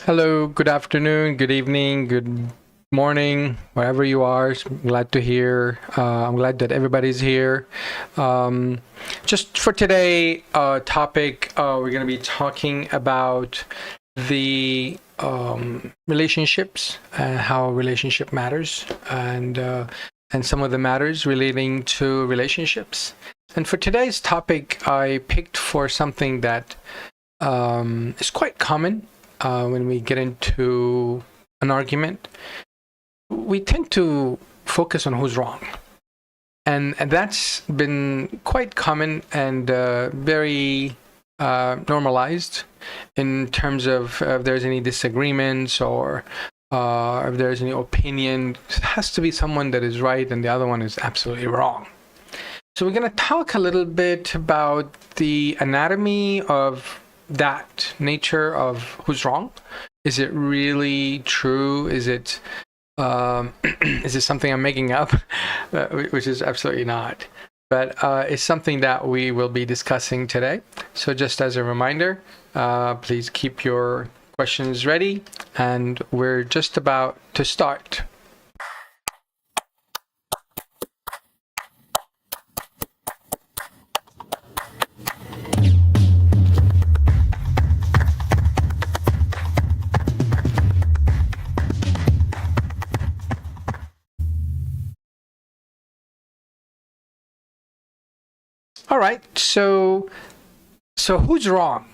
Hello, good afternoon, good evening, good morning, wherever you are. Glad to hear. I'm glad that everybody's here. Just for today, topic, we're going to be talking about the relationships and how relationship matters, and some of the matters relating to relationships. And for today's topic, I picked for something that is quite common when we get into an argument. We tend to focus on who's wrong. And that's been quite common and very normalized in terms of if there's any disagreements or if there's any opinion. It has to be someone that is right and the other one is absolutely wrong. So we're going to talk a little bit about the anatomy of that nature of who's wrong. Is it really true? Is it is it something I'm making up? Which is absolutely not. But it's something that we will be discussing today. So just as a reminder, please keep your questions ready, and we're just about to start. All right, so who's wrong?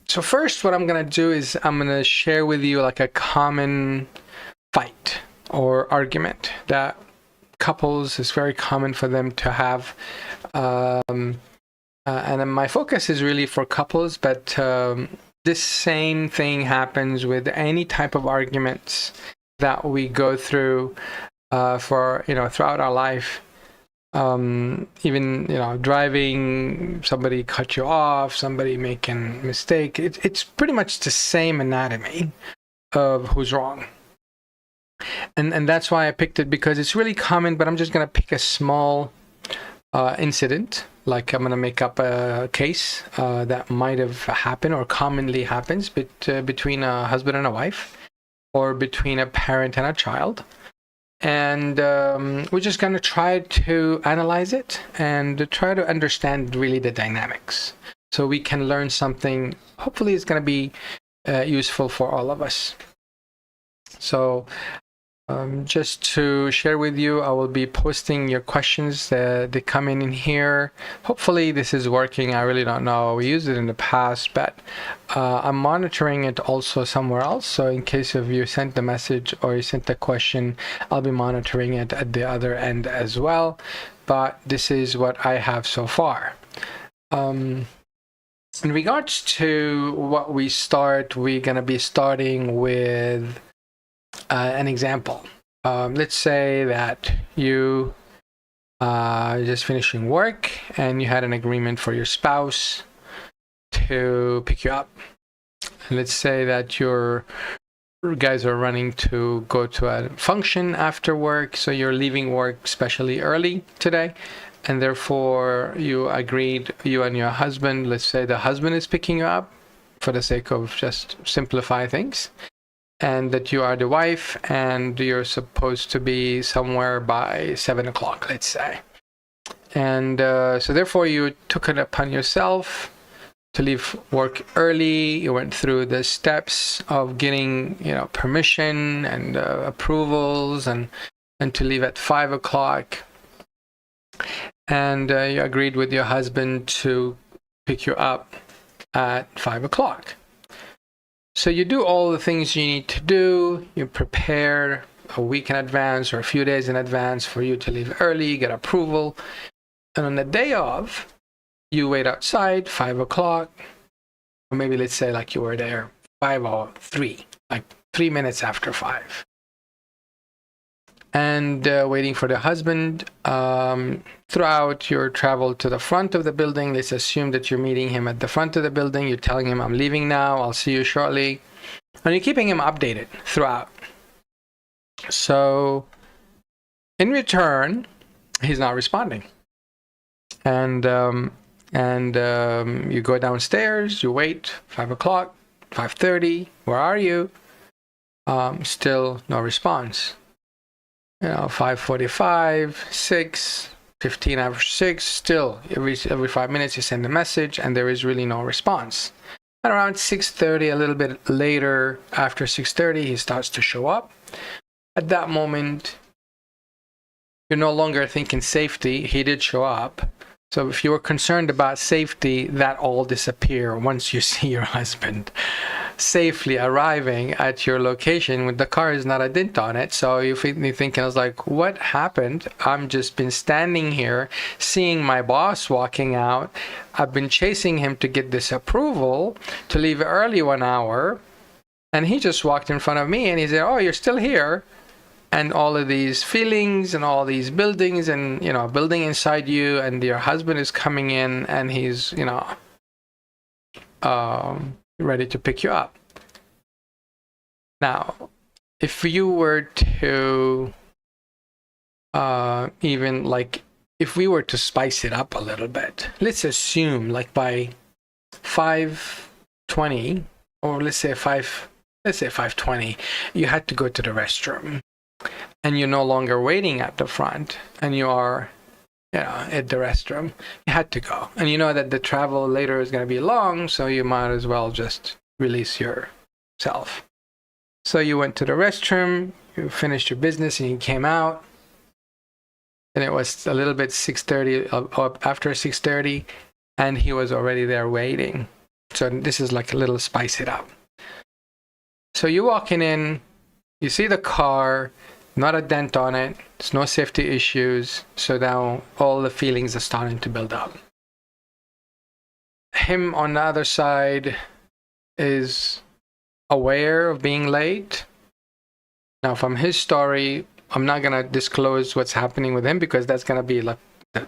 So first, what I'm gonna do is I'm gonna share with you like a common fight or argument that couples is very common for them to have, and my focus is really for couples, but this same thing happens with any type of arguments that we go through for throughout our life. Even driving, somebody cut you off, somebody making a mistake. It's pretty much the same anatomy of who's wrong, and that's why I picked it, because it's really common. But I'm just gonna pick a small incident, like I'm gonna make up a case that might have happened or commonly happens between a husband and a wife, or between a parent and a child. And we're just going to try to analyze it and try to understand really the dynamics, so we can learn something. Hopefully it's going to be useful for all of us. So just to share with you, I will be posting your questions that they come in here. Hopefully this is working. I really don't know. We used it in the past, but I'm monitoring it also somewhere else. So in case if you sent the message or you sent the question, I'll be monitoring it at the other end as well. But this is what I have so far. In regards to what we start, we're going to be starting with an example. Let's say that you just finishing work and you had an agreement for your spouse to pick you up. And let's say that your guys are running to go to a function after work, so you're leaving work especially early today, and therefore you agreed, you and your husband, let's say the husband is picking you up for the sake of just simplify things, and that you are the wife and you're supposed to be somewhere by 7 o'clock, let's say. And so therefore you took it upon yourself to leave work early. You went through the steps of getting permission and approvals and to leave at 5 o'clock. And you agreed with your husband to pick you up at 5 o'clock. So you do all the things you need to do. You prepare a week in advance or a few days in advance for you to leave early, get approval. And on the day of, you wait outside, 5 o'clock, or maybe let's say like you were there 5:03, like 3 minutes after 5. And waiting for the husband. Throughout your travel to the front of the building, let's assume that you're meeting him at the front of the building. You're telling him, I'm leaving now, I'll see you shortly. And you're keeping him updated throughout. So in return, he's not responding. and you go downstairs, you wait, 5 o'clock, 5:30, where are you? Still no response. 5:45, 6, 15 after 6, still every 5 minutes you send a message and there is really no response. And around 6:30, a little bit later, after 6:30, he starts to show up. At that moment, you're no longer thinking safety. He did show up. So if you were concerned about safety, that all disappear once you see your husband safely arriving at your location with the car is not a dent on it. So you're thinking, I was like, what happened? I'm just been standing here seeing my boss walking out. I've been chasing him to get this approval to leave early 1 hour. And he just walked in front of me and he said, oh, you're still here. And all of these feelings and all these buildings and, building inside you, and your husband is coming in and he's, ready to pick you up. Now, if you were to if we were to spice it up a little bit, let's assume like by 5:20, or let's say 5:20, you had to go to the restroom. And you're no longer waiting at the front, and you are, at the restroom. You had to go. And you know that the travel later is going to be long, so you might as well just release yourself. So you went to the restroom, you finished your business, and you came out. And it was a little bit 6:30, after 6:30, and he was already there waiting. So this is like a little spice it up. So you're walking in, you see the car, not a dent on it, there's no safety issues, so now all the feelings are starting to build up. Him on the other side is aware of being late. Now from his story, I'm not going to disclose what's happening with him because that's going to be like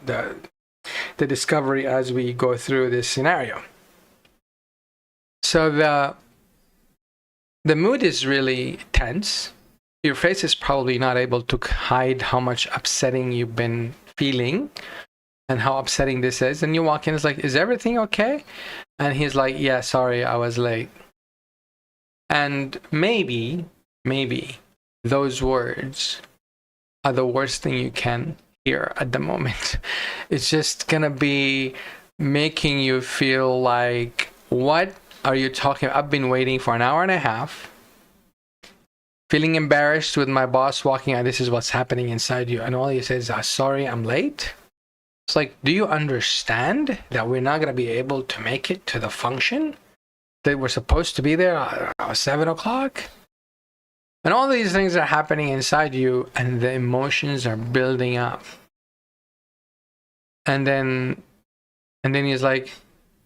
the discovery as we go through this scenario. So the mood is really tense. Your face is probably not able to hide how much upsetting you've been feeling and how upsetting this is. And you walk in, it's like, is everything okay? And he's like, yeah, sorry, I was late. And maybe those words are the worst thing you can hear at the moment. It's just gonna be making you feel like, what are you talking about? I've been waiting for an hour and a half. Feeling embarrassed with my boss walking out, this is what's happening inside you. And all he says is, sorry, I'm late. It's like, do you understand that we're not going to be able to make it to the function? That we're supposed to be there at 7 o'clock? And all these things are happening inside you, and the emotions are building up. And then he's like,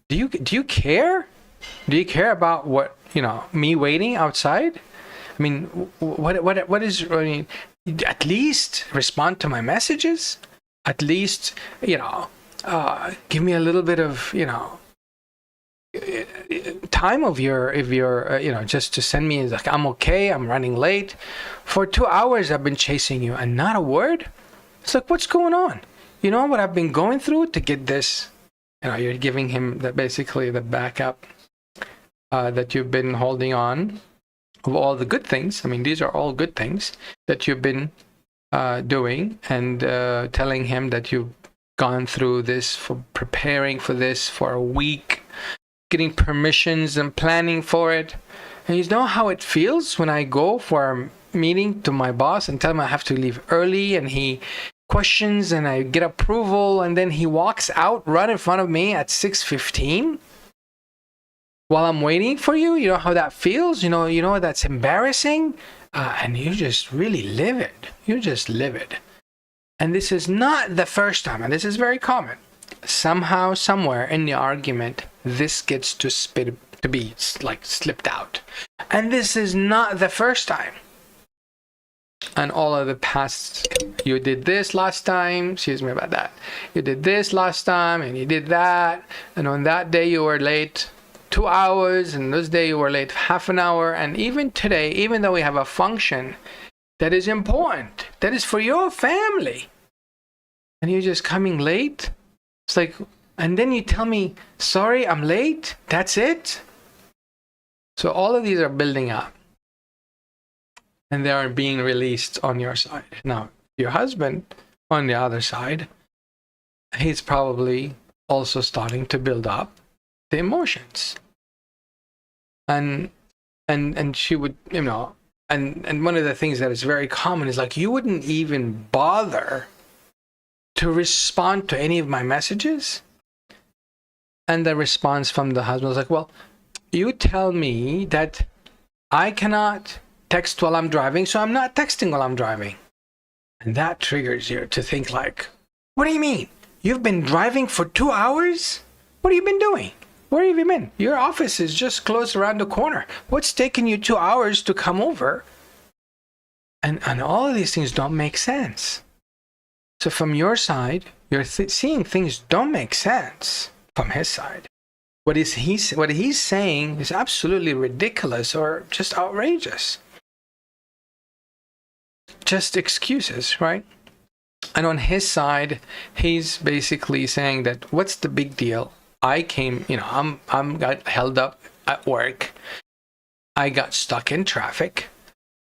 do you care? Do you care about what, me waiting outside? I mean, what is, at least respond to my messages. At least, give me a little bit of, time of your, just to send me, like, I'm okay, I'm running late. For 2 hours I've been chasing you and not a word. It's like, what's going on? You know what I've been going through to get this? You're giving him basically the backup that you've been holding on. Of all the good things, I mean, these are all good things that you've been doing, and telling him that you've gone through this, for preparing for this for a week, getting permissions and planning for it. And you know how it feels when I go for a meeting to my boss and tell him I have to leave early, and he questions and I get approval, and then he walks out right in front of me at 6:15. While I'm waiting for you, you know how that feels? You know that's embarrassing? And you just really live it. You just live it. And this is not the first time, and this is very common. Somehow, somewhere in the argument, this gets to be like slipped out. And this is not the first time. And all of the past, you did this last time, excuse me about that. You did this last time, and you did that. And on that day you were late 2 hours, and this day you were late half an hour. And even today, even though we have a function that is important, that is for your family, and you're just coming late, It's like, and then you tell me, sorry, I'm late. That's it. So all of these are building up, and they are being released on your side. Now, your husband on the other side, he's probably also starting to build up the emotions. And she would, and one of the things that is very common is like, you wouldn't even bother to respond to any of my messages. And the response from the husband was like, well, you tell me that I cannot text while I'm driving, so I'm not texting while I'm driving. And that triggers you to think like, what do you mean? You've been driving for 2 hours? What have you been doing? Where have you been? Your office is just closed around the corner. What's taking you 2 hours to come over? And all of these things don't make sense. So from your side, you're seeing things don't make sense from his side. What he's saying is absolutely ridiculous or just outrageous. Just excuses, right? And on his side, he's basically saying that, what's the big deal? I came, I'm got held up at work. I got stuck in traffic.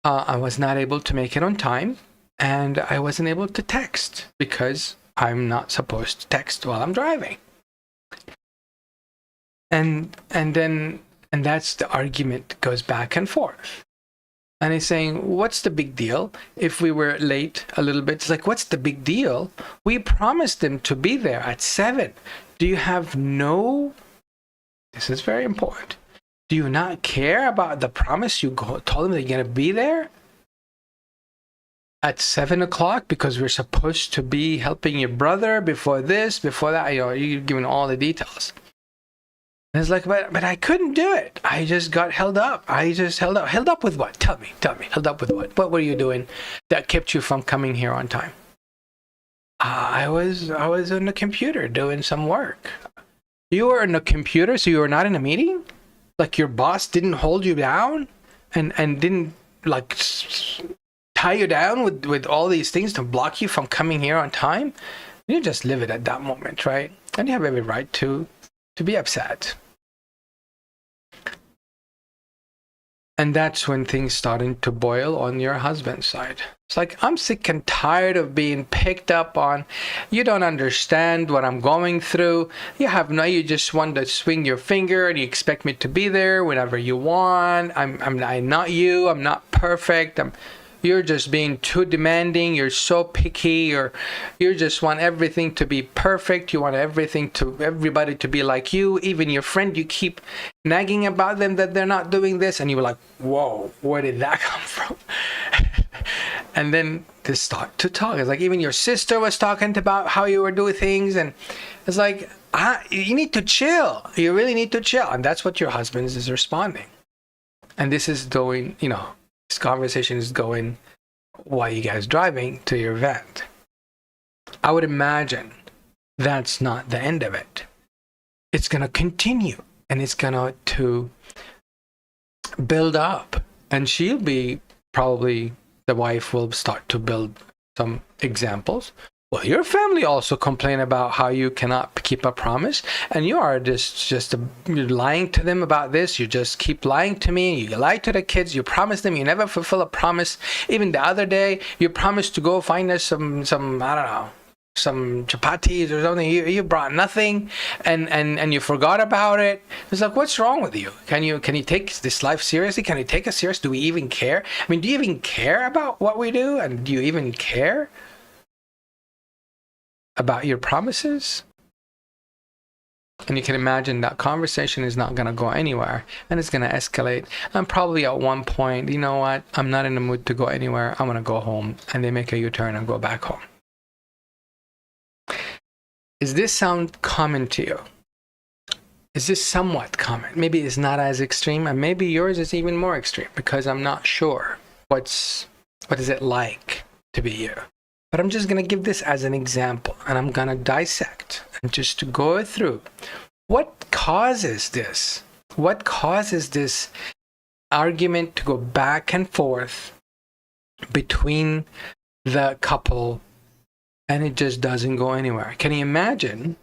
I was not able to make it on time, and I wasn't able to text because I'm not supposed to text while I'm driving. And that's the argument goes back and forth. And he's saying, what's the big deal if we were late a little bit? It's like, what's the big deal? We promised them to be there at 7. Do you have this is very important. Do you not care about the promise you told them that you're going to be there at 7 o'clock because we're supposed to be helping your brother before this, before that? You're giving all the details. And it's like, but I couldn't do it. I just got held up. Held up with what? Tell me. Held up with what? What were you doing that kept you from coming here on time? I was on the computer doing some work. You were on the computer, so you were not in a meeting? Like your boss didn't hold you down and didn't like tie you down with all these things to block you from coming here on time? You just live it at that moment, right? And you have every right to be upset. And that's when things starting to boil on your husband's side. It's like, I'm sick and tired of being picked up on. You don't understand what I'm going through. You just want to swing your finger and you expect me to be there whenever you want. I'm not you. I'm not perfect. You're just being too demanding. You're so picky. You just want everything to be perfect. You want everybody to be like you. Even your friend, you keep nagging about them that they're not doing this. And you were like, whoa, where did that come from? And then they start to talk. It's like even your sister was talking about how you were doing things. And it's like, you need to chill. You really need to chill. And that's what your husband is responding. And this is going, this conversation is going while you guys driving to your event. I would imagine that's not the end of it. It's going to continue and it's going to build up. And she'll be probably, the wife will start to build some examples. Well, your family also complain about how you cannot keep a promise, and you are you're lying to them about this. You just keep lying to me. You lie to the kids. You promise them. You never fulfill a promise. Even the other day, you promised to go find us some I don't know, some chapatis or something. You brought nothing, and you forgot about it. It's like, what's wrong with you? Can you take this life seriously? Can you take us serious? Do we even care? I mean, do you even care about what we do? And do you even care about your promises? And you can imagine that conversation is not going to go anywhere, and it's going to escalate. And probably at one point, you know what? I'm not in the mood to go anywhere. I'm going to go home. And they make a U-turn and go back home. Does this sound common to you? Is this somewhat common? Maybe it's not as extreme, and maybe yours is even more extreme, because I'm not sure what is it like to be you. But I'm just going to give this as an example, and I'm going to dissect and just to go through what causes this. What causes this argument to go back and forth between the couple, and it just doesn't go anywhere? Can you imagine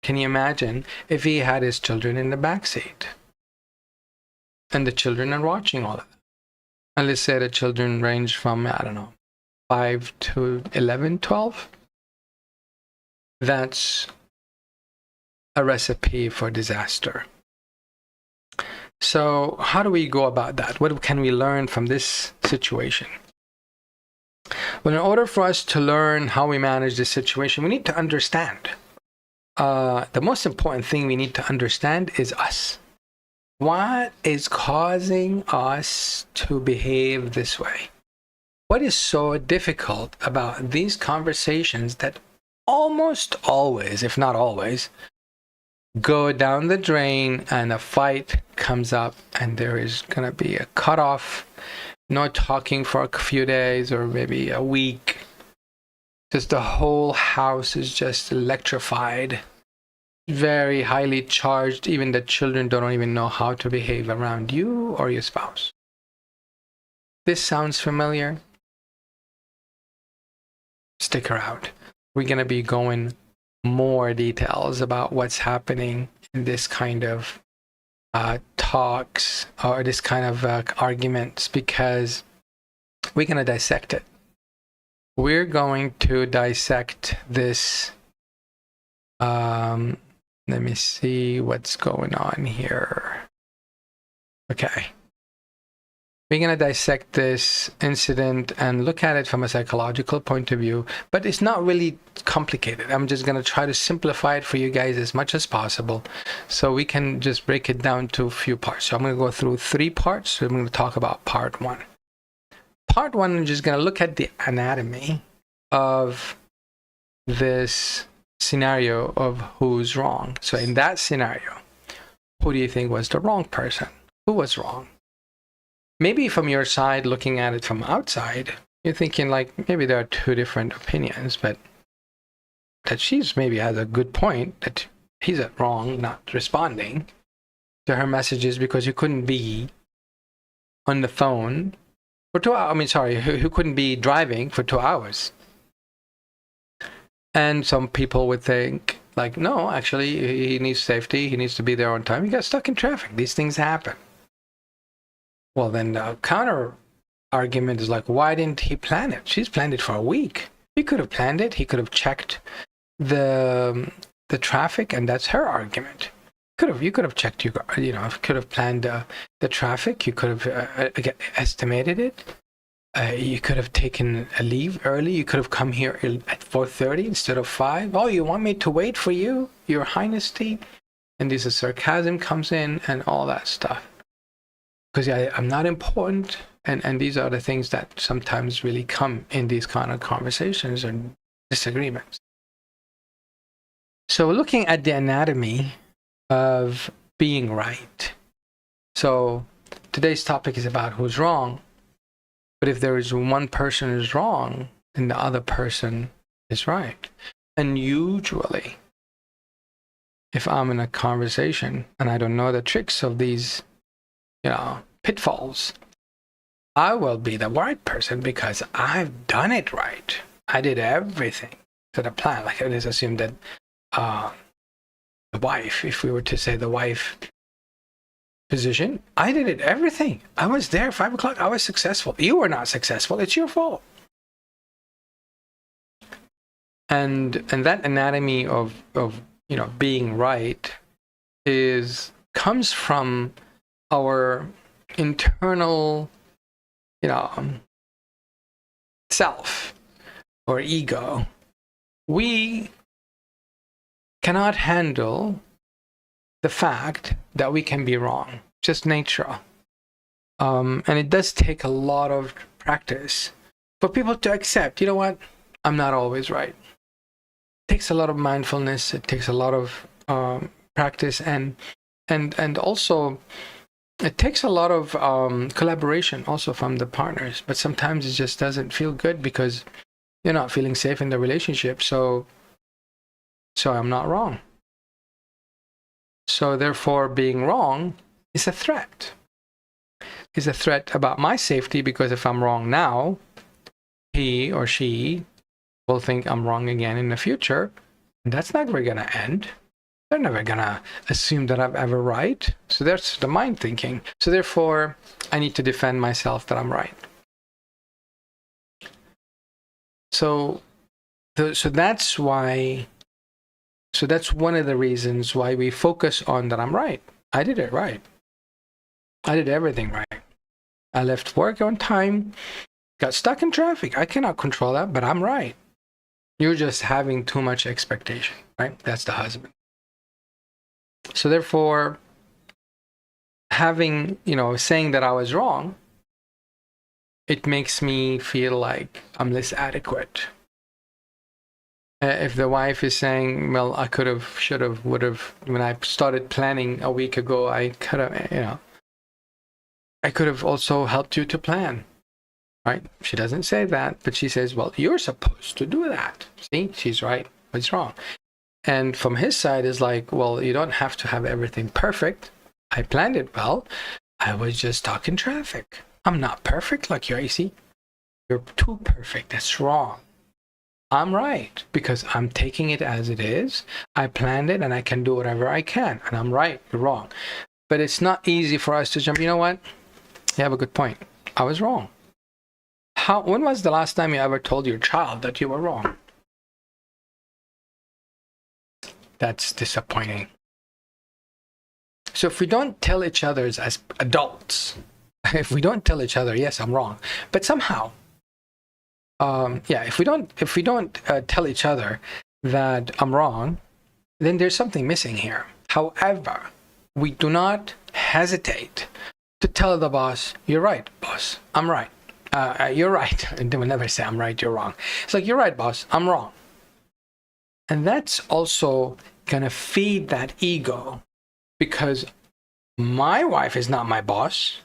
Can you imagine if he had his children in the back seat and the children are watching all of it? And let's say the children range from, I don't know, 5 to 11, 12. That's a recipe for disaster. So how do we go about that? What can we learn from this situation? Well, in order for us to learn how we manage this situation, we need to understand. The most important thing we need to understand is us. What is causing us to behave this way? What is so difficult about these conversations that almost always, if not always, go down the drain and a fight comes up and there is going to be a cutoff, no talking for a few days or maybe a week. Just the whole house is just electrified, very highly charged. Even the children don't even know how to behave around you or your spouse. This sounds familiar? Stick around. We're going to be going more details about what's happening in this kind of talks or this kind of arguments, because we're going to dissect it. We're going to dissect this. Let me see what's going on here. Okay. We're going to dissect this incident and look at it from a psychological point of view, but it's not really complicated. I'm just going to try to simplify it for you guys as much as possible so we can just break it down to a few parts. So I'm going to go through 3 parts. So I'm going to talk about part 1. Part 1, I'm just going to look at the anatomy of this scenario of who's wrong. So in that scenario, who do you think was the wrong person? Who was wrong? Maybe from your side, looking at it from outside, you're thinking like maybe there are 2 different opinions, but that she's maybe has a good point, that he's at wrong, not responding to her messages because you couldn't be on the phone for 2 hours. I mean, sorry, who couldn't be driving for 2 hours. And some people would think like, no, actually, he needs safety. He needs to be there on time. He got stuck in traffic. These things happen. Well, then the counter argument is like, why didn't he plan it? She's planned it for a week. He could have planned it. He could have checked the traffic, and that's her argument. You could have checked, could have planned the traffic. You could have estimated it. You could have taken a leave early. You could have come here at 4:30 instead of 5. Oh, you want me to wait for you, Your Highnessty? And this is sarcasm comes in and all that stuff. Because I'm not important, and these are the things that sometimes really come in these kind of conversations and disagreements. So looking at the anatomy of being right. So today's topic is about who's wrong, but if there is one person who's wrong, then the other person is right. And usually, if I'm in a conversation and I don't know the tricks of these pitfalls, I will be the right person because I've done it right. I did everything to the plan. Like, let's assume that the wife, if we were to say the wife position, I did it everything. I was there 5 o'clock. I was successful. You were not successful. It's your fault. And that anatomy of being right comes from our internal, self or ego. We cannot handle the fact that we can be wrong, just nature. And it does take a lot of practice for people to accept, you know what, I'm not always right. It takes a lot of mindfulness. It takes a lot of practice, and also it takes a lot of collaboration also from the partners. But sometimes it just doesn't feel good because you're not feeling safe in the relationship. So I'm not wrong. So therefore, being wrong is a threat. Is a threat about my safety, because if I'm wrong now, he or she will think I'm wrong again in the future. And that's not where we're going to end. They're never gonna assume that I'm ever right. So that's the mind thinking. So therefore, I need to defend myself that I'm right. So that's why. So that's one of the reasons why we focus on that I'm right. I did it right. I did everything right. I left work on time, got stuck in traffic. I cannot control that, but I'm right. You're just having too much expectation, right? That's the husband. So therefore, having, saying that I was wrong, it makes me feel like I'm less adequate. If the wife is saying, well, I could have, should have, would have, when I started planning a week ago, I could have, I could have also helped you to plan, right? She doesn't say that, but she says, well, you're supposed to do that. See, she's right. What's wrong? And from his side is like, well, you don't have to have everything perfect. I planned it well. I was just stuck in traffic. I'm not perfect like you, see? You're too perfect. That's wrong. I'm right because I'm taking it as it is. I planned it and I can do whatever I can. And I'm right. You're wrong. But it's not easy for us to jump. You know what? You have a good point. I was wrong. When was the last time you ever told your child that you were wrong? That's disappointing. So if we don't tell each other as adults, if we don't tell each other, yes, I'm wrong, but somehow, if we don't tell each other that I'm wrong, then there's something missing here. However, we do not hesitate to tell the boss, you're right, boss, I'm right. You're right. And they will never say, I'm right, you're wrong. It's like, you're right, boss, I'm wrong. And that's also going to feed that ego, because my wife is not my boss.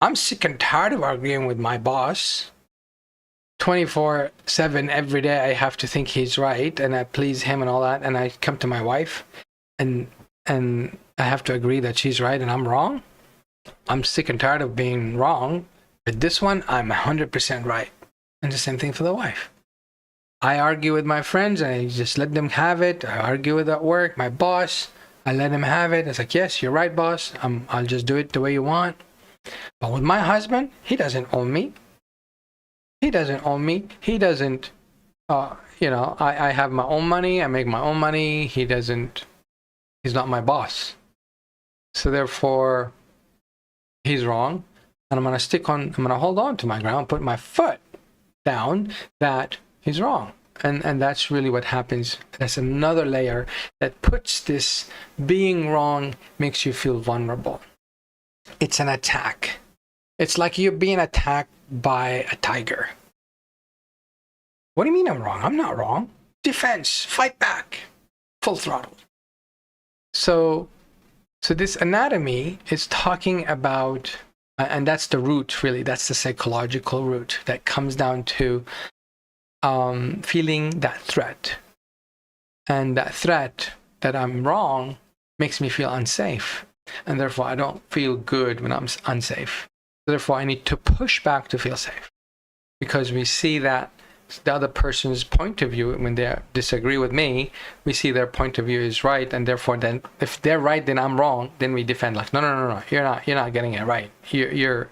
I'm sick and tired of arguing with my boss. 24/7 every day I have to think he's right and I please him and all that, and I come to my wife and I have to agree that she's right and I'm wrong. I'm sick and tired of being wrong, but this one I'm 100% right. And the same thing for the wife. I argue with my friends and I just let them have it. I argue with at work, my boss, I let him have it. It's like, yes, you're right, boss. I'll just do it the way you want. But with my husband, he doesn't own me. He doesn't own me. He doesn't, I have my own money. I make my own money. He's not my boss. So therefore, he's wrong. And I'm going to hold on to my ground, put my foot down that he's wrong. And that's really what happens. That's another layer that puts this being wrong, makes you feel vulnerable. It's an attack. It's like you're being attacked by a tiger. What do you mean I'm wrong? I'm not wrong. Defense, fight back, full throttle. So this anatomy is talking about, and that's the root, really. That's the psychological root that comes down to feeling that threat. And that threat that I'm wrong makes me feel unsafe. And therefore, I don't feel good when I'm unsafe. Therefore, I need to push back to feel safe. Because we see that the other person's point of view, when they disagree with me, we see their point of view is right. And therefore, then if they're right, then I'm wrong. Then we defend like, no, you're not getting it right. You're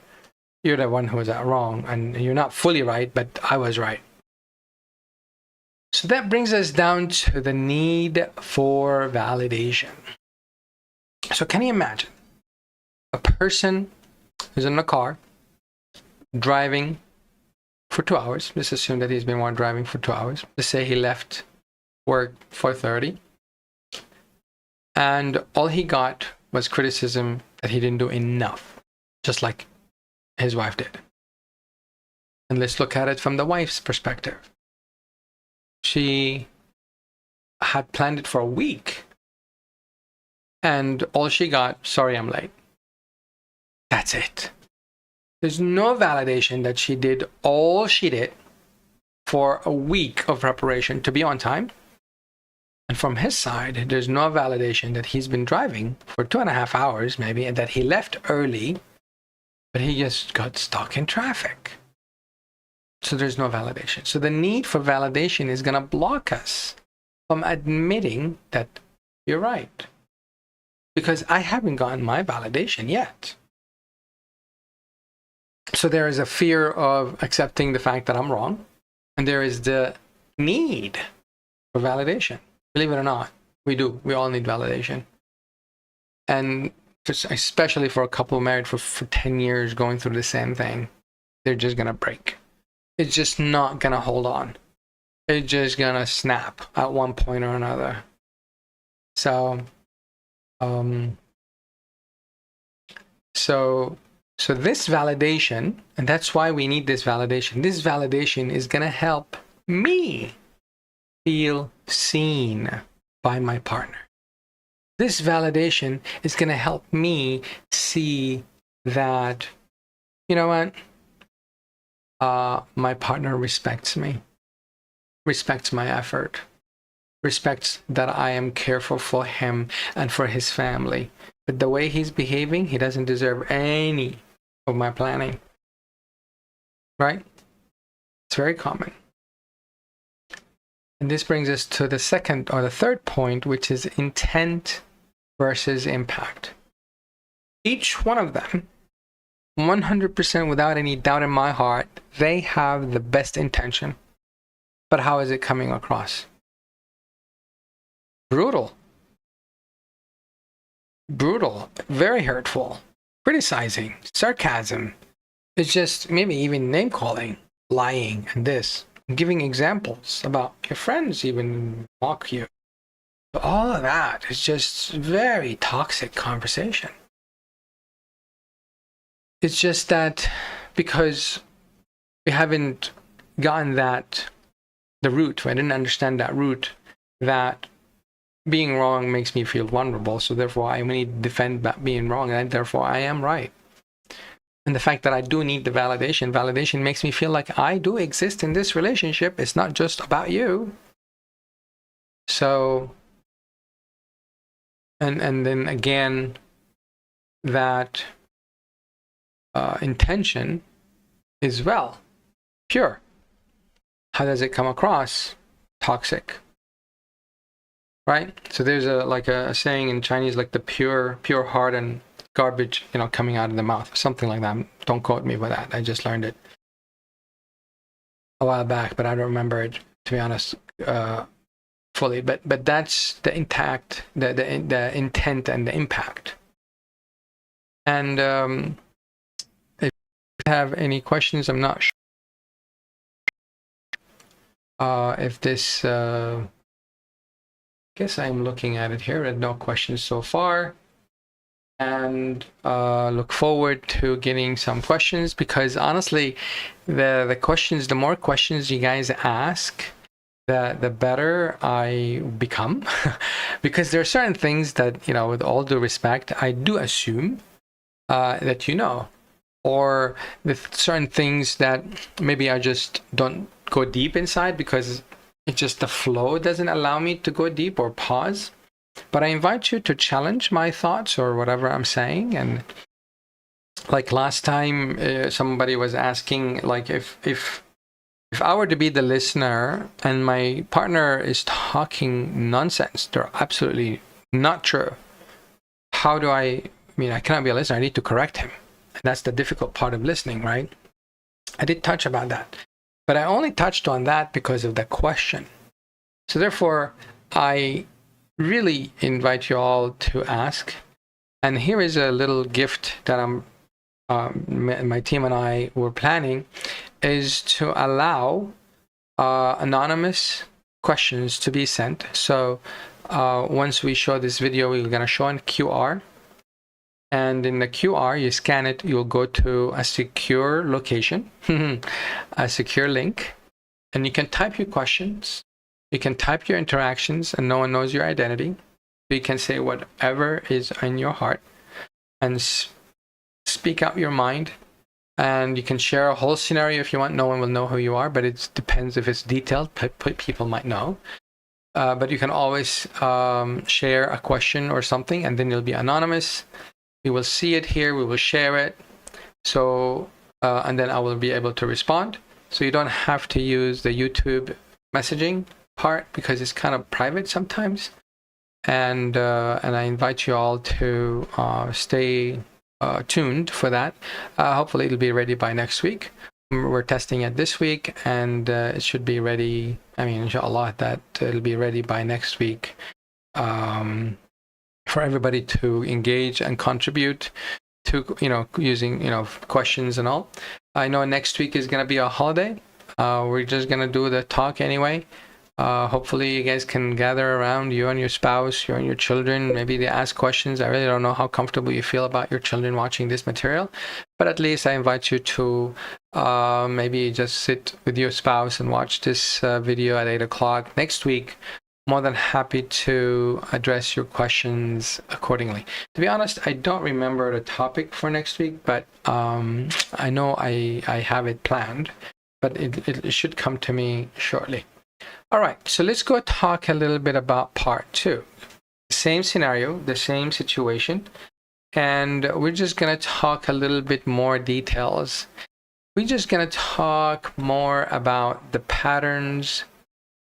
the one who was wrong. And you're not fully right, but I was right. So that brings us down to the need for validation. So can you imagine a person who's in a car driving for 2 hours? Let's assume that he's been driving for 2 hours. Let's say he left work 4:30, and all he got was criticism that he didn't do enough, just like his wife did. And let's look at it from the wife's perspective. She had planned it for a week, and all she got, sorry, I'm late. That's it. There's no validation that she did all she did for a week of preparation to be on time. And from his side, there's no validation that he's been driving for 2.5 hours maybe, and that he left early, but he just got stuck in traffic. So there's no validation. So the need for validation is going to block us from admitting that you're right. Because I haven't gotten my validation yet. So there is a fear of accepting the fact that I'm wrong. And there is the need for validation. Believe it or not, we do. We all need validation. And especially for a couple married for 10 years going through the same thing, they're just going to break. It's just not going to hold on. It's just going to snap at one point or another. So, so this validation, and that's why we need this validation. This validation is going to help me feel seen by my partner. This validation is going to help me see that, you know what, my partner respects me, respects my effort, respects that I am careful for him and for his family. But the way he's behaving, he doesn't deserve any of my planning. Right? It's very common. And this brings us to the second or the third point, which is intent versus impact. Each one of them, 100% without any doubt in my heart, they have the best intention. But how is it coming across? Brutal. Brutal, very hurtful, criticizing, sarcasm. It's just maybe even name calling, lying, and this. Giving examples about your friends even mock you. All of that is just very toxic conversation. It's just that because we haven't gotten that, the root, I didn't understand that root, that being wrong makes me feel vulnerable, so therefore I need to defend being wrong, and therefore I am right. And the fact that I do need the validation makes me feel like I do exist in this relationship. It's not just about you. So, and then again, that intention is, well, pure. How does it come across? Toxic. Right? So there's a saying in Chinese, like the pure heart and garbage, coming out of the mouth, something like that. Don't quote me by that. I just learned it a while back, but I don't remember it, to be honest, fully. But that's the intent and the impact. And if you have any questions, I'm not sure if this. I guess I'm looking at it here, and no questions so far. And look forward to getting some questions, because honestly, the questions, the more questions you guys ask, the better I become. Because there are certain things that, with all due respect, I do assume that or with certain things that maybe I just don't go deep inside because it's just the flow doesn't allow me to go deep or pause. But I invite you to challenge my thoughts or whatever I'm saying. And like last time, somebody was asking, like, if I were to be the listener and my partner is talking nonsense, they're absolutely not true, how do I cannot be a listener. I need to correct him. And that's the difficult part of listening, right? I did touch about that. But I only touched on that because of the question. So therefore, I really invite you all to ask. And here is a little gift that my team and I were planning, is to allow anonymous questions to be sent. So once we show this video, we're going to show a QR. And in the QR, you scan it, you'll go to a secure location, a secure link, and you can type your questions. You can type your interactions, and no one knows your identity. You can say whatever is in your heart and speak out your mind. And you can share a whole scenario if you want. No one will know who you are, but it depends if it's detailed. People might know. But you can always share a question or something, and then you'll be anonymous. We will see it here. We will share it. So, and then I will be able to respond. So you don't have to use the YouTube messaging part because it's kind of private sometimes. and I invite you all to stay tuned for that. Hopefully it'll be ready by next week. We're testing it this week, and it should be ready. I mean, inshallah, that it'll be ready by next week for everybody to engage and contribute to, using, questions and all. I know next week is going to be a holiday. We're just going to do the talk anyway. Hopefully you guys can gather around, you and your spouse, you and your children. Maybe they ask questions. I really don't know how comfortable you feel about your children watching this material, but at least I invite you to maybe just sit with your spouse and watch this video at 8 o'clock next week. More than happy to address your questions accordingly. To be honest, I don't remember the topic for next week, but I know I have it planned, but it should come to me shortly. All right, so let's go talk a little bit about part 2. Same scenario, the same situation, and we're just going to talk a little bit more details. We're just going to talk more about the patterns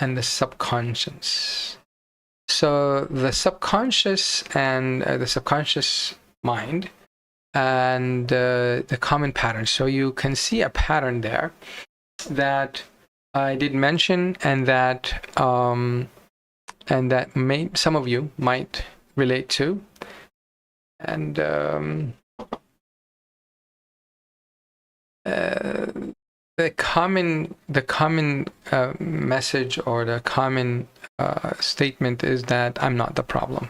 and the subconscious. So the subconscious and the subconscious mind and the common patterns. So you can see a pattern there that I did mention, and that some of you might relate to, and the common message, or the common statement, is that I'm not the problem.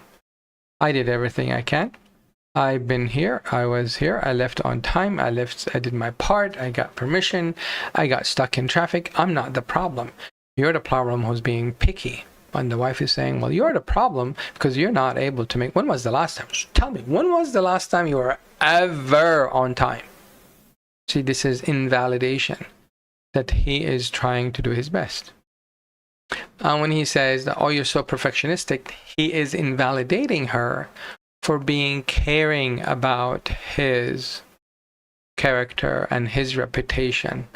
I did everything I can. I've been here, I was here, I left on time, I did my part, I got permission, I got stuck in traffic. I'm not the problem. You're the problem who's being picky. And the wife is saying, well, you're the problem because you're not able to make... When was the last time? Tell me, when was the last time you were ever on time? See, this is invalidation, that he is trying to do his best. And when he says that, oh, you're so perfectionistic, he is invalidating her for being caring about his character and his reputation.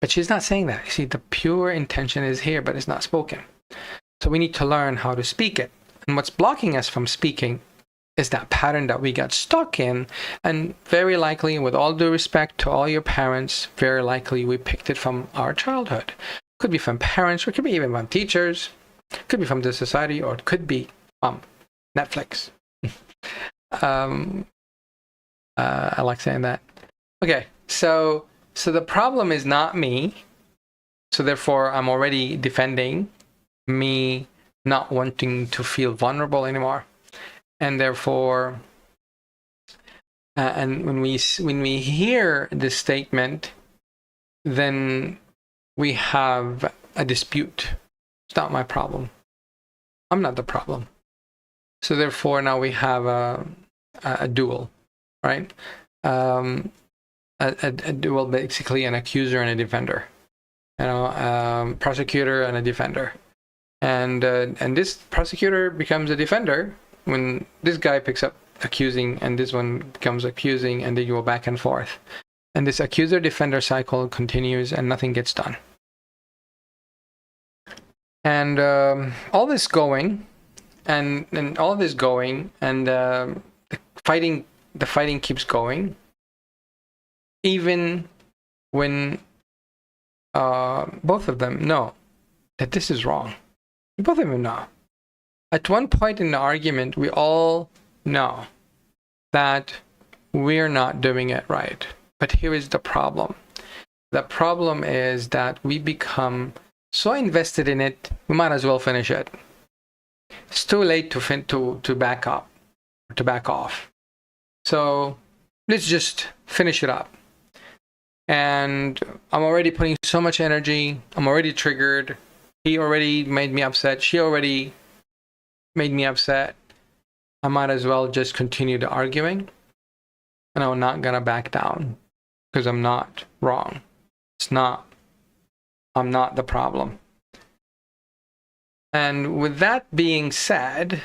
But she's not saying that. You see, the pure intention is here, but it's not spoken. So we need to learn how to speak it. And what's blocking us from speaking is that pattern that we got stuck in. And very likely, with all due respect to all your parents, very likely we picked it from our childhood. Could be from parents, or it could be even from teachers. It could be from the society, or it could be from Netflix. I like saying that. Okay, so the problem is not me. So therefore, I'm already defending me not wanting to feel vulnerable anymore. And therefore, and when we hear this statement, then we have a dispute. It's not my problem. I'm not the problem. So therefore, now we have a duel, right? A duel, basically an accuser and a defender. Prosecutor and a defender. And this prosecutor becomes a defender when this guy picks up accusing, and this one becomes accusing, and they go back and forth. And this accuser-defender cycle continues, and nothing gets done. And all this going, and all this going, and the fighting keeps going, even when both of them know that this is wrong. Both of them know. At one point in the argument, we all know that we're not doing it right. But here is the problem. The problem is that we become so invested in it, we might as well finish it. It's too late to back up, to back off. So let's just finish it up. And I'm already putting so much energy. I'm already triggered. He already made me upset. She already made me upset. I might as well just continue the arguing. And I'm not going to back down because I'm not wrong. I'm not the problem. And with that being said,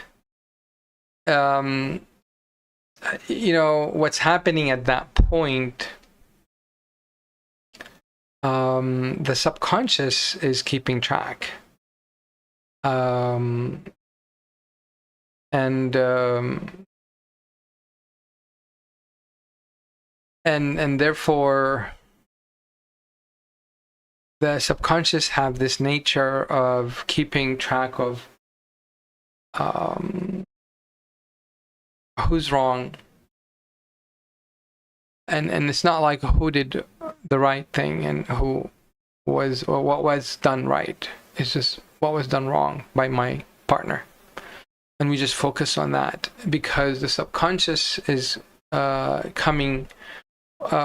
what's happening at that point, the subconscious is keeping track. and therefore the subconscious have this nature of keeping track of who's wrong, and it's not like who did the right thing and who was, or what was done right. It's just what was done wrong by my partner, and we just focus on that because the subconscious is coming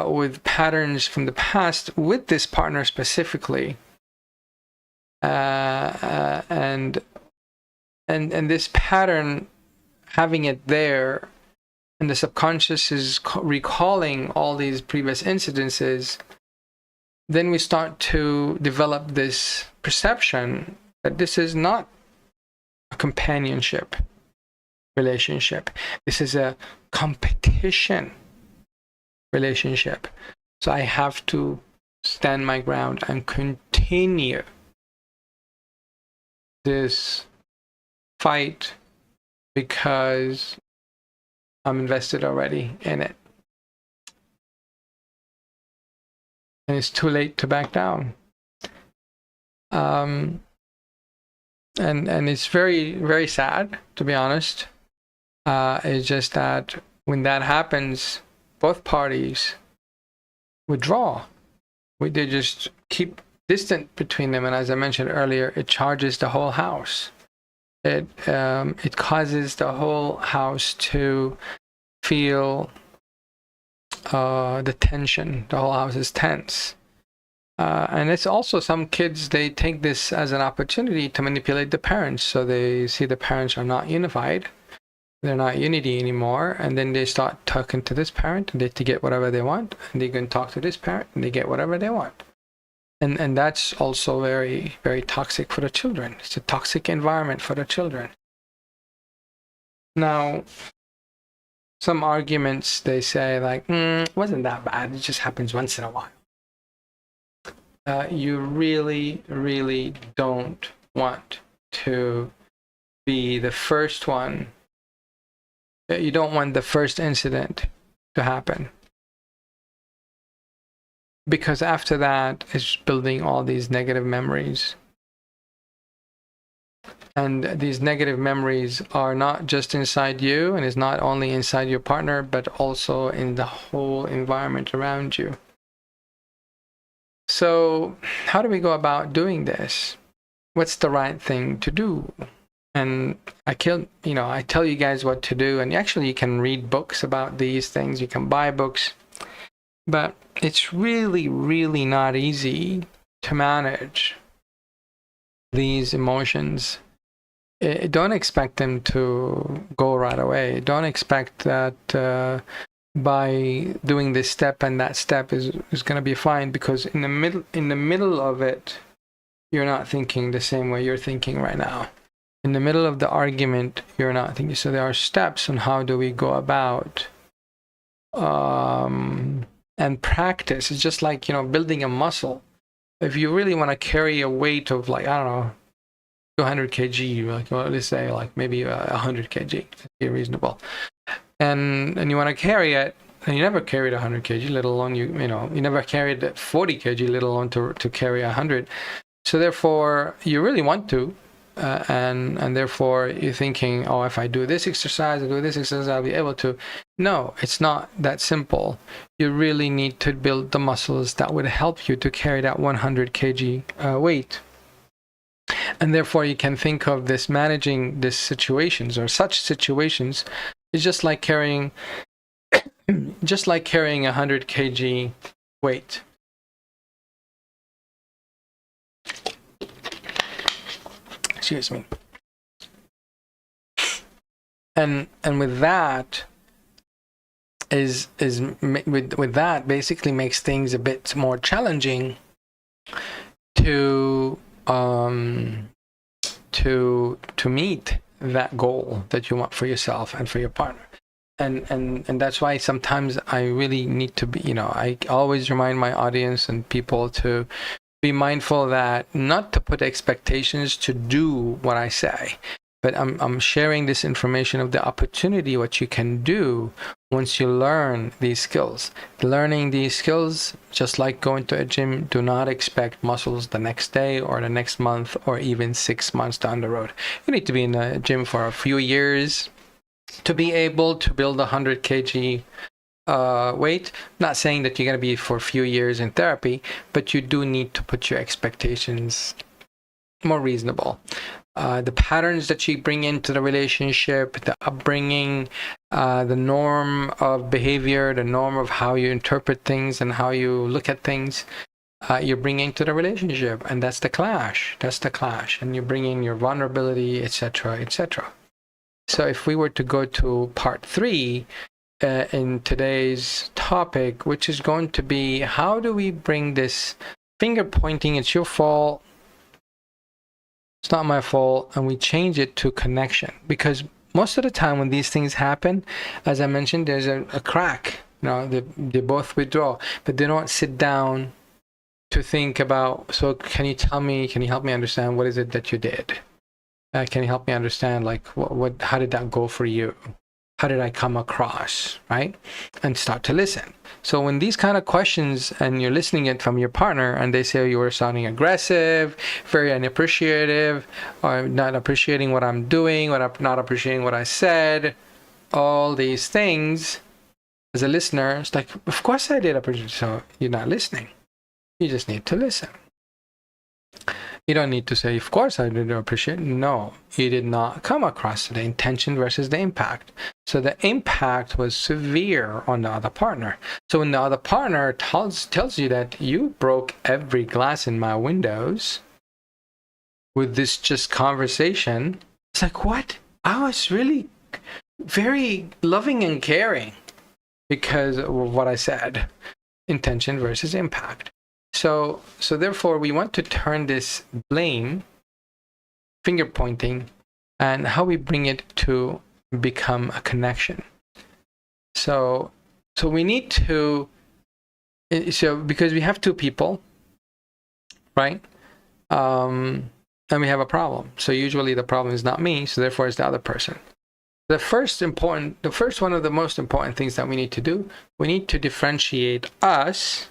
with patterns from the past with this partner specifically, and this pattern, having it there, and the subconscious is recalling all these previous incidences, then we start to develop this perception that this is not a companionship relationship. This is a competition relationship. So I have to stand my ground and continue this fight because I'm invested already in it. And it's too late to back down. And it's very, very sad, to be honest. It's just that when that happens, both parties withdraw. They just keep distant between them, and as I mentioned earlier, it charges the whole house. It causes the whole house to feel the tension. The whole house is tense. And it's also, some kids, they take this as an opportunity to manipulate the parents. So they see the parents are not unified. They're not unity anymore. And then they start talking to this parent and to get whatever they want. And they can talk to this parent and they get whatever they want. And that's also very, very toxic for the children. It's a toxic environment for the children. Now, some arguments, they say like, wasn't that bad. It just happens once in a while. You really, really don't want to be the first one. You don't want the first incident to happen. Because after that, it's building all these negative memories. And these negative memories are not just inside you, and it's not only inside your partner, but also in the whole environment around you. So how do we go about doing this? What's the right thing to do? And I tell you guys what to do, and actually you can read books about these things, you can buy books, but it's really, really not easy to manage these emotions. Don't expect them to go right away. Don't expect that by doing this step and that step is going to be fine, because in the middle of it, you're not thinking the same way you're thinking right now. In the middle of the argument, you're not thinking. So there are steps on how do we go about and practice. It's just like, building a muscle. If you really want to carry a weight of, like, I don't know, 200 kg, like, well, let's say like maybe 100 kg, to be reasonable, and you want to carry it, and you never carried 100 kg, let alone you never carried 40 kg, let alone to carry 100. So therefore, you really want to, and therefore you're thinking, oh, if I do this exercise, I'll be able to. No, it's not that simple. You really need to build the muscles that would help you to carry that 100 kg weight. And therefore you can think of this, managing these situations or such situations is just like carrying 100 kg weight. Excuse me. And with that with that basically makes things a bit more challenging to meet that goal that you want for yourself and for your partner. And that's why sometimes I really need to be, I always remind my audience and people to be mindful that not to put expectations to do what I say. But I'm sharing this information of the opportunity, what you can do once you learn these skills. Learning these skills, just like going to a gym, do not expect muscles the next day or the next month or even 6 months down the road. You need to be in a gym for a few years to be able to build a 100 kg weight. Not saying that you're going to be for a few years in therapy, but you do need to put your expectations more reasonable. The patterns that you bring into the relationship, the upbringing, the norm of behavior, the norm of how you interpret things and how you look at things, you're bringing to the relationship, and that's the clash. That's the clash, and you're bringing your vulnerability, etc., etc. So if we were to go to part 3 in today's topic, which is going to be, how do we bring this finger pointing, it's your fault, it's not my fault, and we change it to connection? Because most of the time when these things happen, as I mentioned, there's a crack. They both withdraw, but they don't sit down to think about, so can you help me understand what is it that you did? Can you help me understand, like, how did that go for you? How did I come across, right? And start to listen. So when these kind of questions, and you're listening it from your partner, and they say you were sounding aggressive, very unappreciative, or not appreciating what I'm doing, not appreciating what I said, all these things, as a listener, it's like, of course I did appreciate. So you're not listening. You just need to listen. You don't need to say, of course I didn't appreciate. No, you did not come across the intention versus the impact. So the impact was severe on the other partner. So when the other partner tells you that you broke every glass in my windows with this just conversation, it's like, what? I was really very loving and caring because of what I said. Intention versus impact. So therefore, we want to turn this blame, finger pointing, and how we bring it to become a connection. So we need to, because we have two people, right? And we have a problem. So usually the problem is not me, so therefore it's the other person. The first one of the most important things that we need to do, we need to differentiate us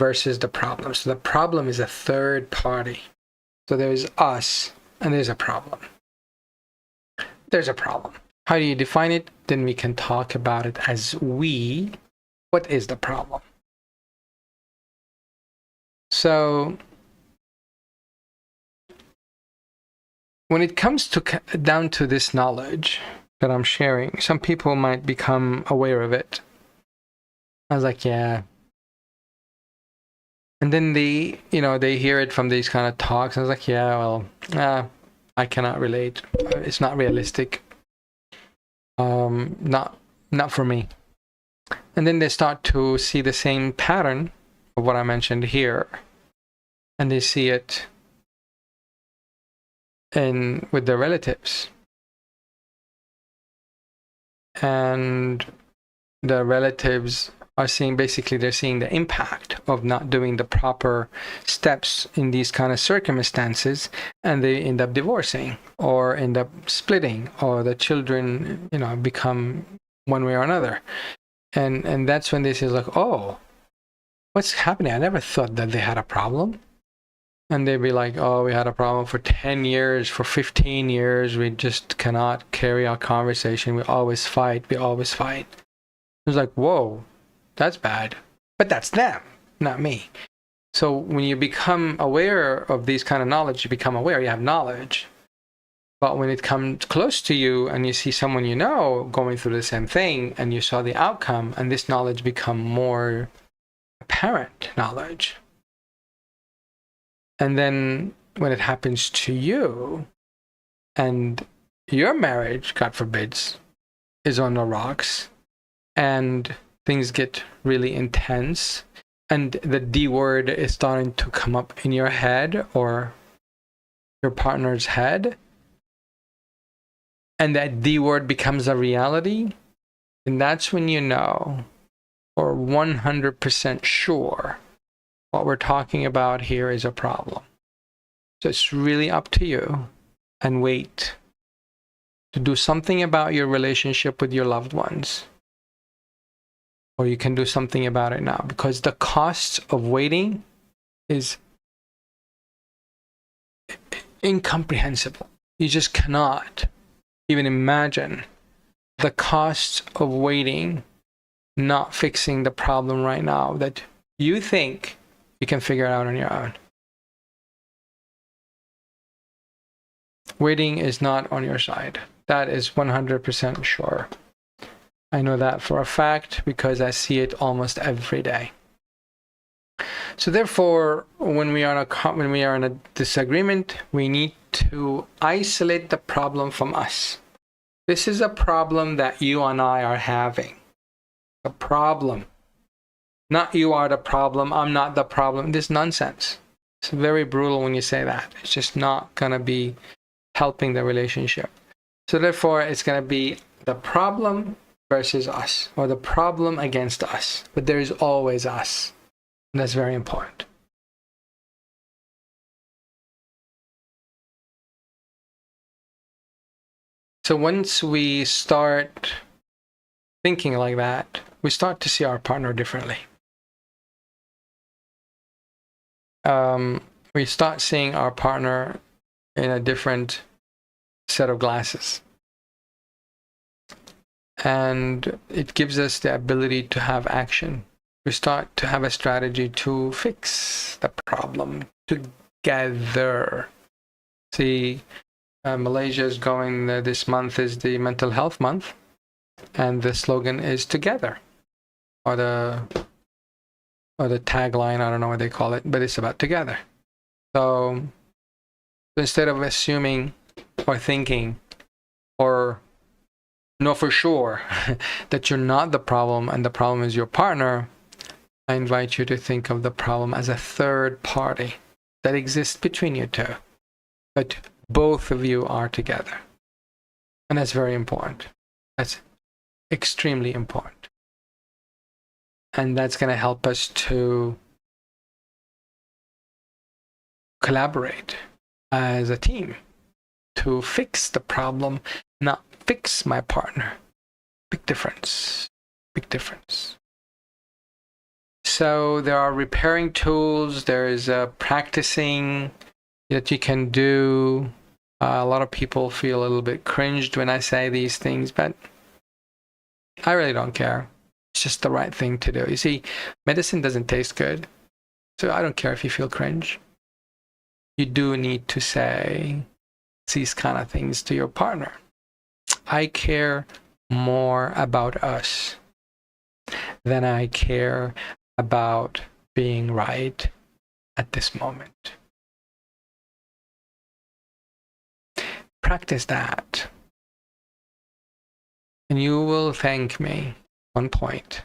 versus the problem. So the problem is a third party. So there's us and there's a problem. There's a problem. How do you define it? Then we can talk about it as we. What is the problem? So when it comes down to this knowledge that I'm sharing, some people might become aware of it. I was like, yeah. And then they hear it from these kind of talks. And I was like, yeah, well, I cannot relate. It's not realistic. Not for me. And then they start to see the same pattern of what I mentioned here. And they see it with their relatives. And the relatives are seeing, basically they're seeing the impact of not doing the proper steps in these kind of circumstances, and they end up divorcing or end up splitting, or the children become one way or another. And that's when they say, like, oh, what's happening? I never thought that they had a problem. And they'd be like, oh, we had a problem for 10 years, for 15 years, we just cannot carry our conversation, we always fight. It's like, whoa, that's bad. But that's them, not me. So when you become aware of these kind of knowledge, you become aware, you have knowledge. But when it comes close to you and you see someone going through the same thing, and you saw the outcome, and this knowledge become more apparent knowledge. And then when it happens to you, and your marriage, God forbids, is on the rocks, and things get really intense, and the D word is starting to come up in your head or your partner's head, and that D word becomes a reality, and that's when you know, or 100% sure, what we're talking about here is a problem. So it's really up to you, and wait. to do something about your relationship with your loved ones, or you can do something about it now, because the cost of waiting is incomprehensible. You just cannot even imagine the cost of waiting, not fixing the problem right now that you think you can figure it out on your own. Waiting is not on your side. That is 100% sure. I know that for a fact because I see it almost every day. So therefore, when we are in a disagreement, we need to isolate the problem from us. This is a problem that you and I are having. A problem. Not you are the problem, I'm not the problem. This is nonsense. It's very brutal when you say that. It's just not going to be helping the relationship. So therefore, it's going to be the problem versus us, or the problem against us. But there is always us. And that's very important. So once we start thinking like that, we start to see our partner differently. We start seeing our partner in a different set of glasses. And it gives us the ability to have action. We start to have a strategy to fix the problem together. See, Malaysia is going, this month is the mental health month, and the slogan is together, or the tagline, I don't know what they call it, but it's about together. So instead of assuming or thinking or know for sure that you're not the problem and the problem is your partner, I invite you to think of the problem as a third party that exists between you two, but both of you are together. And that's very important. That's extremely important. And that's going to help us to collaborate as a team to fix the problem, not fix my partner. Big difference. Big difference. So there are repairing tools. There is practicing that you can do. A lot of people feel a little bit cringed when I say these things, but I really don't care. It's just the right thing to do. You see, medicine doesn't taste good, so I don't care if you feel cringe. You do need to say these kind of things to your partner. I care more about us than I care about being right at this moment. Practice that, and you will thank me at one point.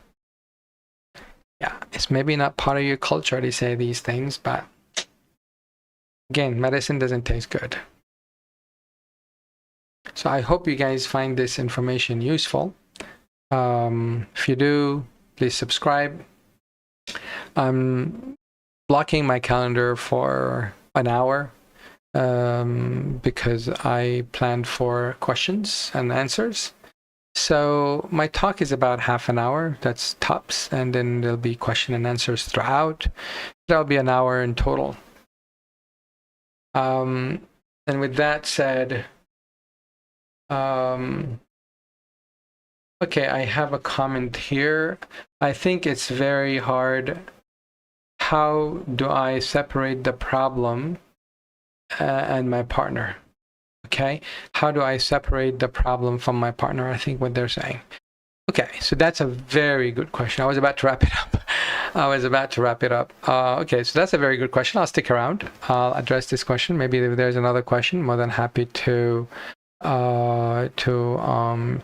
Yeah, it's maybe not part of your culture to say these things, but again, medicine doesn't taste good. So I hope you guys find this information useful. If you do, please subscribe. I'm blocking my calendar for an hour because I planned for questions and answers. So my talk is about half an hour, that's tops, and then there'll be question and answers throughout. That'll be an hour in total. And with that said, okay, I have a comment here. I think it's very hard. How do I separate the problem and my partner? Okay, how do I separate the problem from my partner? I think what they're saying. Okay, so that's a very good question. I was about to wrap it up. Okay, so that's a very good question. I'll stick around. I'll address this question. Maybe if there's another question, more than happy to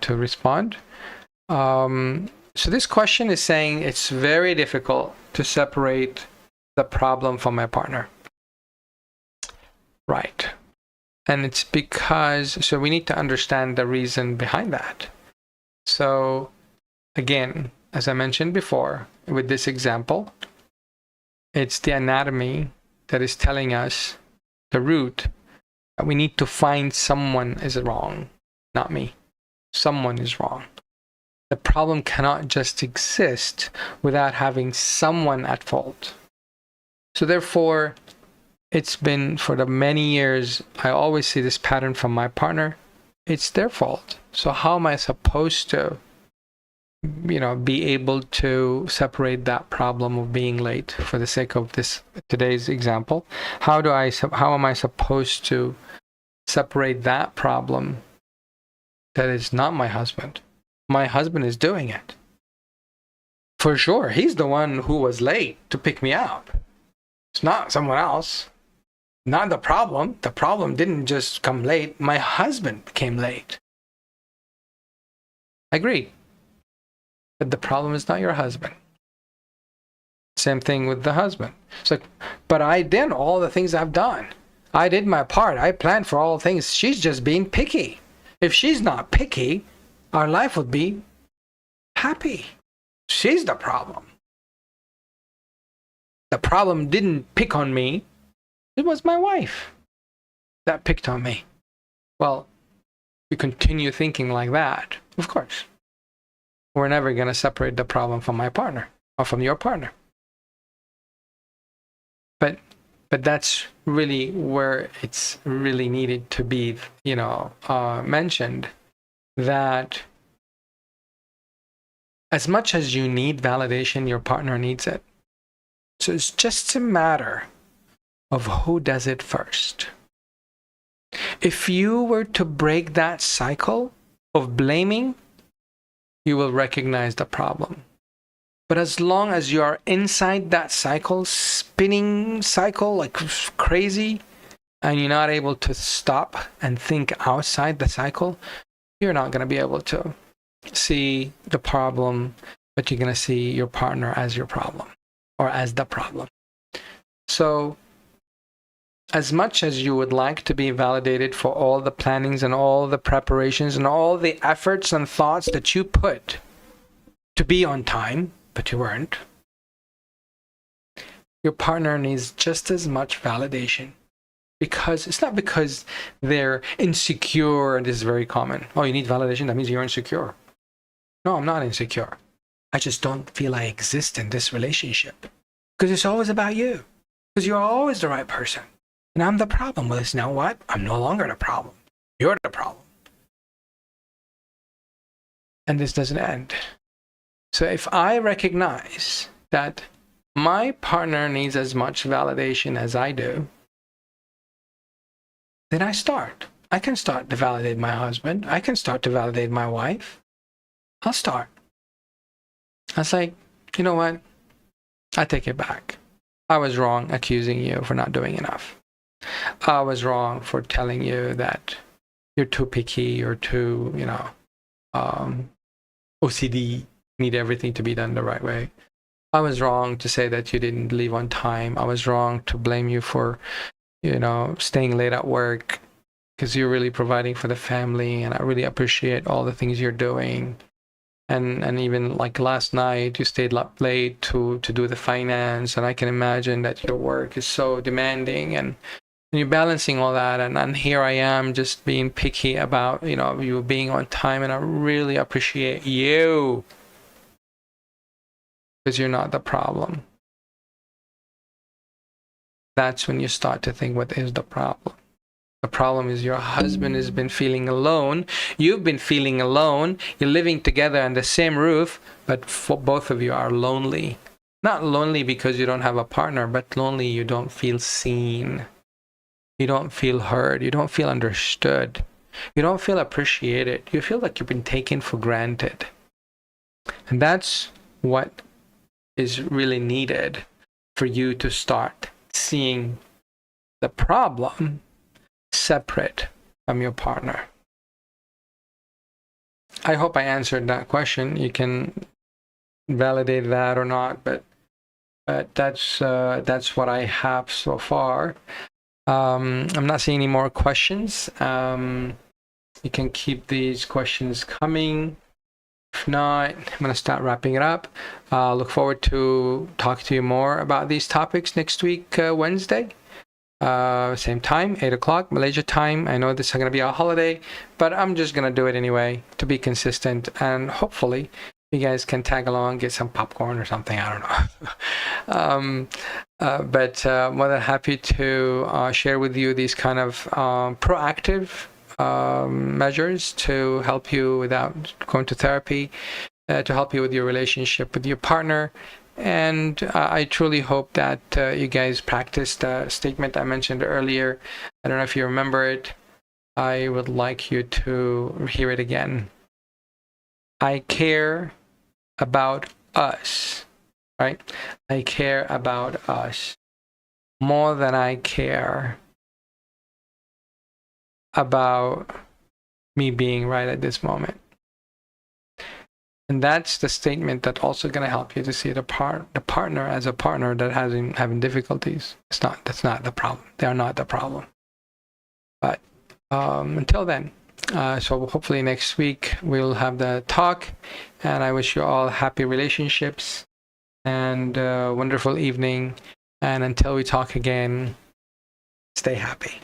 respond. So this question is saying it's very difficult to separate the problem from my partner. Right. And it's because, so we need to understand the reason behind that. So again, as I mentioned before, with this example, it's the anatomy that is telling us the root. We need to find someone is wrong, not me. Someone is wrong. The problem cannot just exist without having someone at fault. So therefore, it's been for the many years, I always see this pattern from my partner. It's their fault. So how am I supposed to, be able to separate that problem of being late for the sake of today's example? How am I supposed to separate that problem that is not my husband? My husband is doing it. For sure, he's the one who was late to pick me up. It's not someone else. Not the problem. The problem didn't just come late. My husband came late. Agreed. But the problem is not your husband. Same thing with the husband. It's like, but I did all the things I've done. I did my part. I planned for all things. She's just being picky. If she's not picky, our life would be happy. She's the problem. The problem didn't pick on me. It was my wife that picked on me. Well, you continue thinking like that, of course, we're never going to separate the problem from my partner or from your partner. But that's really where it's really needed to be, mentioned, that as much as you need validation, your partner needs it. So it's just a matter of who does it first. If you were to break that cycle of blaming, you will recognize the problem. But as long as you are inside that cycle, spinning cycle like crazy, and you're not able to stop and think outside the cycle, you're not going to be able to see the problem, but you're going to see your partner as your problem or as the problem. So as much as you would like to be validated for all the plannings and all the preparations and all the efforts and thoughts that you put to be on time, but you weren't, your partner needs just as much validation. Because it's not because they're insecure, and this is very common. Oh, you need validation, that means you're insecure. No, I'm not insecure. I just don't feel I exist in this relationship. Because it's always about you. Because you're always the right person. And I'm the problem. Well, you know what? I'm no longer the problem. You're the problem. And this doesn't end. So if I recognize that my partner needs as much validation as I do, then I can start to validate my husband. I can start to validate my wife. I'll start. I was like, you know what? I take it back. I was wrong accusing you for not doing enough. I was wrong for telling you that you're too picky or too, OCD, need everything to be done the right way. I was wrong to say that you didn't leave on time. I was wrong to blame you for, staying late at work because you're really providing for the family, and I really appreciate all the things you're doing. And even like last night, you stayed up late to do the finance, and I can imagine that your work is so demanding, and you're balancing all that, and here I am just being picky about, you being on time, and I really appreciate you because you're not the problem. That's when you start to think, what is the problem? The problem is your husband has been feeling alone. You've been feeling alone. You're living together under the same roof, but for both of you are lonely. Not lonely because you don't have a partner, but lonely you don't feel seen. You don't feel heard. You don't feel understood. You don't feel appreciated. You feel like you've been taken for granted. And that's what is really needed for you to start seeing the problem separate from your partner. I hope I answered that question. You can validate that or not, but that's what I have so far. I'm not seeing any more questions. You can keep these questions coming. If not, I'm going to start wrapping it up. Look forward to talking to you more about these topics next week, Wednesday. Same time, 8 o'clock, Malaysia time. I know this is going to be a holiday, but I'm just going to do it anyway to be consistent. And hopefully you guys can tag along, get some popcorn or something. I don't know. But more than happy to share with you these kind of proactive measures to help you without going to therapy, to help you with your relationship with your partner. And I truly hope that you guys practice the statement I mentioned earlier. I don't know if you remember it. I would like you to hear it again. I care about us, right? I care about us more than I care about me being right at this moment. And that's the statement that's also going to help you to see the partner as a partner that having difficulties. That's not the problem. They are not the problem. But until then, so hopefully next week we'll have the talk, and I wish you all happy relationships and wonderful evening. And until we talk again, stay happy.